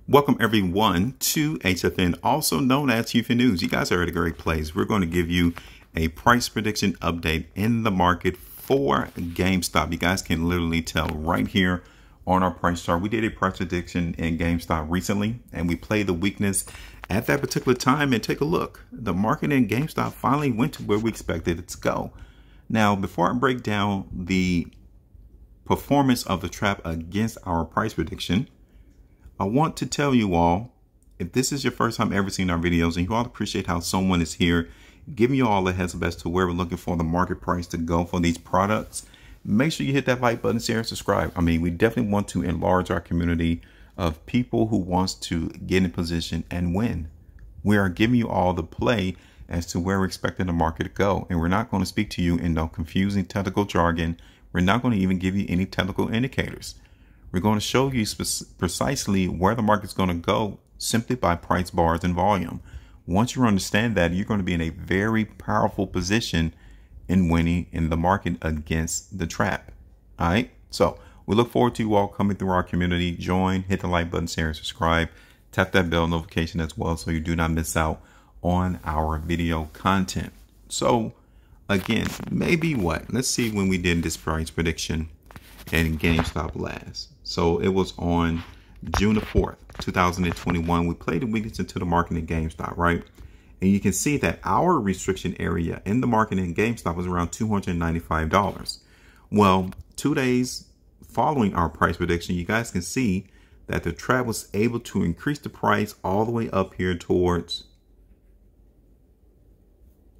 Welcome everyone to HueFin, also known as HueFin News. You guys are at a great place. We're going to give you a price prediction update in the market for Gamestop. You guys can literally tell right here on our price chart. We did a price prediction in Gamestop recently, and we played the weakness at that particular time. And take a look. The market in Gamestop finally went to where we expected it to go. Now, before I break down the performance of the trap against our price prediction, I want to tell you all, if this is your first time ever seeing our videos and you all appreciate how someone is here giving you all a heads up as to where we're looking for the market price to go for these products, make sure you hit that like button, share, and subscribe. I mean, we definitely want to enlarge our community of people who wants to get in position and win. We are giving you all the play as to where we're expecting the market to go. And we're not going to speak to you in no confusing technical jargon. We're not going to even give you any technical indicators. We're going to show you precisely where the market's going to go simply by price bars and volume. Once you understand that, you're going to be in a very powerful position in winning in the market against the trap. All right. So we look forward to you all coming through our community. Join, hit the like button, share, and subscribe. Tap that bell notification as well so you do not miss out on our video content. So again, maybe what? Let's see when we did this price prediction and Gamestop last. So it was on June the 4th, 2021. We played the weakness into the market in GameStop, right? And you can see that our restriction area in the market in GameStop was around $295. Well, 2 days following our price prediction, you guys can see that the trap was able to increase the price all the way up here towards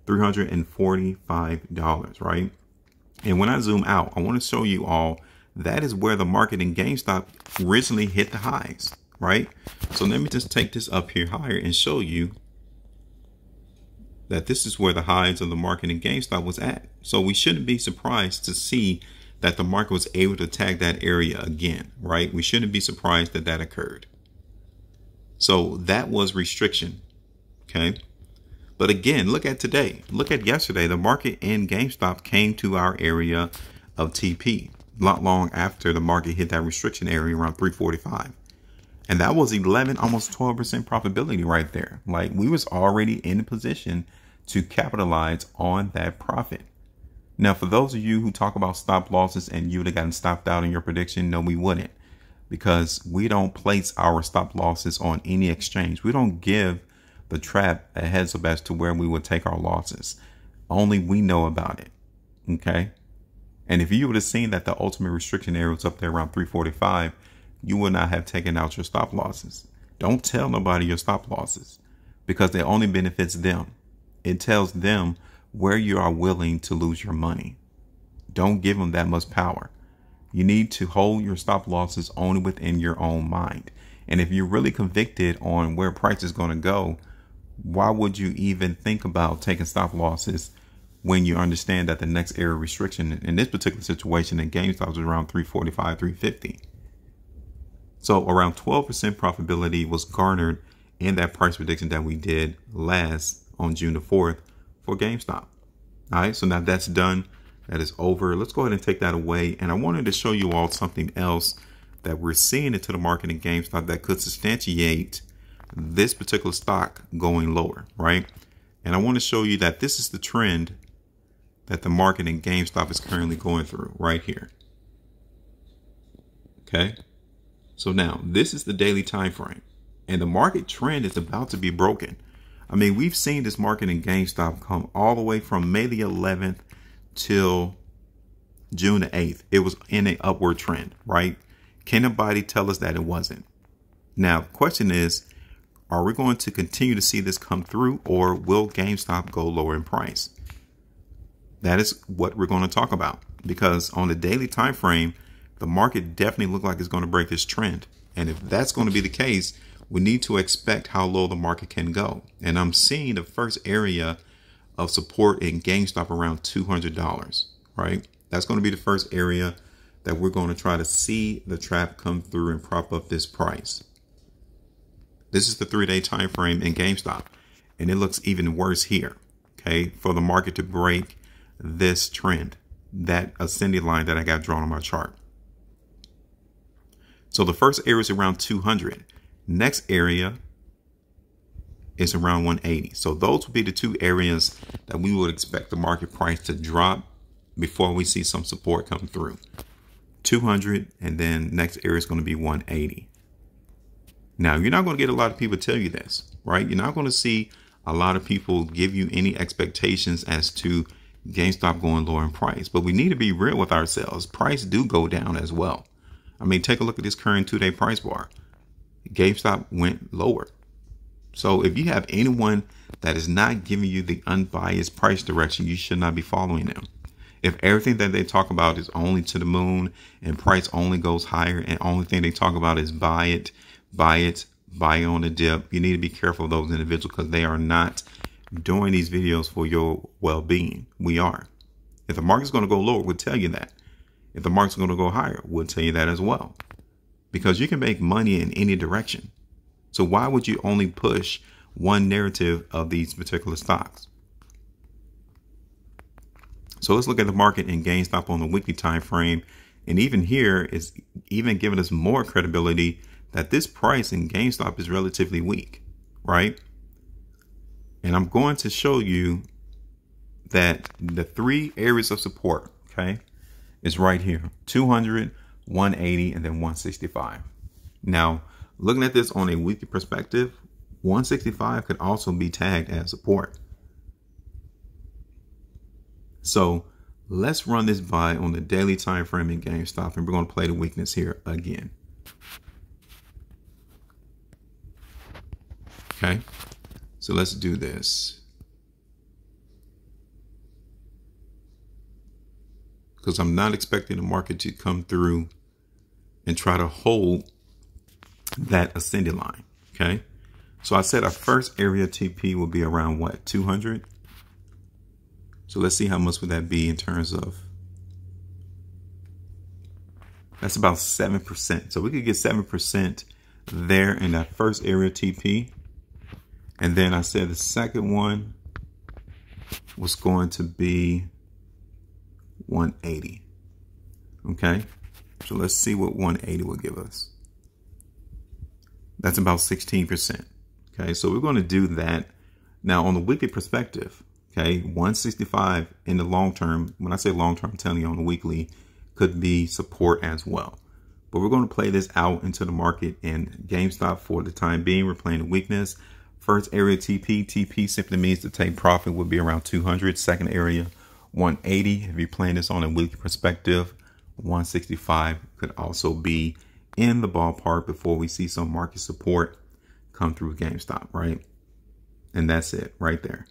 $345, right? And when I zoom out, I want to show you all that is where the market in GameStop originally hit the highs, right? So let me just take this up here higher and show you that this is where the highs of the market in GameStop was at. So we shouldn't be surprised to see that the market was able to tag that area again, right? We shouldn't be surprised that that occurred. So that was restriction, okay? But again, look at today. Look at yesterday. The market in GameStop came to our area of TP not long after the market hit that restriction area around 345. And that was 11, almost 12% profitability right there. Like, we was already in a position to capitalize on that profit. Now, for those of you who talk about stop losses and you would have gotten stopped out in your prediction, no, we wouldn't, because we don't place our stop losses on any exchange. We don't give the trap a heads up as to where we would take our losses. Only we know about it. Okay. And if you would have seen that the ultimate restriction area was up there around 345, you would not have taken out your stop losses. Don't tell nobody your stop losses, because it only benefits them. It tells them where you are willing to lose your money. Don't give them that much power. You need to hold your stop losses only within your own mind. And if you're really convicted on where price is going to go, why would you even think about taking stop losses when you understand that the next area restriction in this particular situation in GameStop was around 345, 350? So around 12% profitability was garnered in that price prediction that we did last on June the 4th for GameStop. All right, so now that's done. That is over. Let's go ahead and take that away. And I wanted to show you all something else that we're seeing into the market in GameStop that could substantiate this particular stock going lower, right? And I want to show you that this is the trend that the market in GameStop is currently going through right here. Okay. So now this is the daily time frame, and the market trend is about to be broken. I mean, we've seen this market in GameStop come all the way from May the 11th till June the 8th. It was in an upward trend, right? Can nobody tell us that it wasn't? Now, the question is, are we going to continue to see this come through, or will GameStop go lower in price? That is what we're going to talk about, because on the daily time frame, the market definitely looks like it's going to break this trend. And if that's going to be the case, we need to expect how low the market can go. And I'm seeing the first area of support in GameStop around $200, right? That's going to be the first area that we're going to try to see the trap come through and prop up this price. This is the 3-day time frame in GameStop, and it looks even worse here. Okay, for the market to break this trend, that ascending line that I got drawn on my chart. So the first area is around 200. Next area is around 180. So those would be the two areas that we would expect the market price to drop before we see some support come through. 200, and then next area is going to be 180. Now, you're not going to get a lot of people tell you this, right? You're not going to see a lot of people give you any expectations as to GameStop going lower in price, but we need to be real with ourselves. Price do go down as well. I mean, take a look at this current 2-day price bar. GameStop went lower. So if you have anyone that is not giving you the unbiased price direction, you should not be following them. If everything that they talk about is only to the moon and price only goes higher and only thing they talk about is buy on the dip, you need to be careful of those individuals because they are not doing these videos for your well-being. We are. If the market's going to go lower, we'll tell you that. If the market's going to go higher, we'll tell you that as well. Because you can make money in any direction. So why would you only push one narrative of these particular stocks? So let's look at the market in GameStop on the weekly time frame. And even here is even giving us more credibility that this price in GameStop is relatively weak, right? And I'm going to show you that the three areas of support, okay, is right here, 200, 180, and then 165. Now, looking at this on a weekly perspective, 165 could also be tagged as support. So let's run this by on the daily time frame in GameStop, and we're going to play the weakness here again. Okay, so let's do this. Because I'm not expecting the market to come through and try to hold that ascending line. Okay, so I said our first area TP will be around what, 200. So let's see how much would that be in terms of, that's about 7%. So we could get 7% there in that first area TP. And then I said the second one was going to be 180. Okay, so let's see what 180 will give us. That's about 16%. Okay, so we're going to do that. Now on the weekly perspective, okay, 165 in the long term, when I say long term, I'm telling you on the weekly, could be support as well. But we're going to play this out into the market in GameStop for the time being. We're playing the weakness. First area TP simply means to take profit would be around 200. Second area 180. If you're playing this on a weekly perspective, 165 could also be in the ballpark before we see some market support come through GameStop, right? And that's it right there.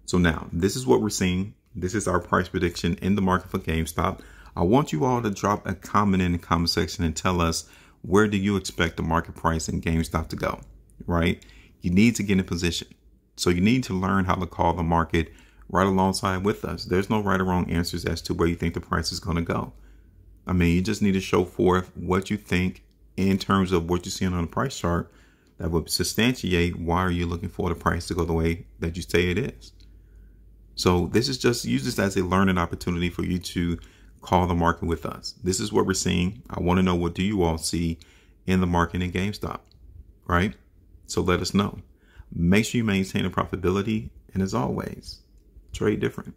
So now this is what we're seeing. This is our price prediction in the market for GameStop. I want you all to drop a comment in the comment section and tell us, where do you expect the market price in GameStop to go, right? You need to get in position. So you need to learn how to call the market right alongside with us. There's no right or wrong answers as to where you think the price is going to go. I mean, you just need to show forth what you think in terms of what you're seeing on the price chart that would substantiate why are you looking for the price to go the way that you say it is. So this is just, use this as a learning opportunity for you to call the market with us. This is what we're seeing. I want to know, what do you all see in the market in GameStop, right? So let us know. Make sure you maintain a profitability. And as always, trade different.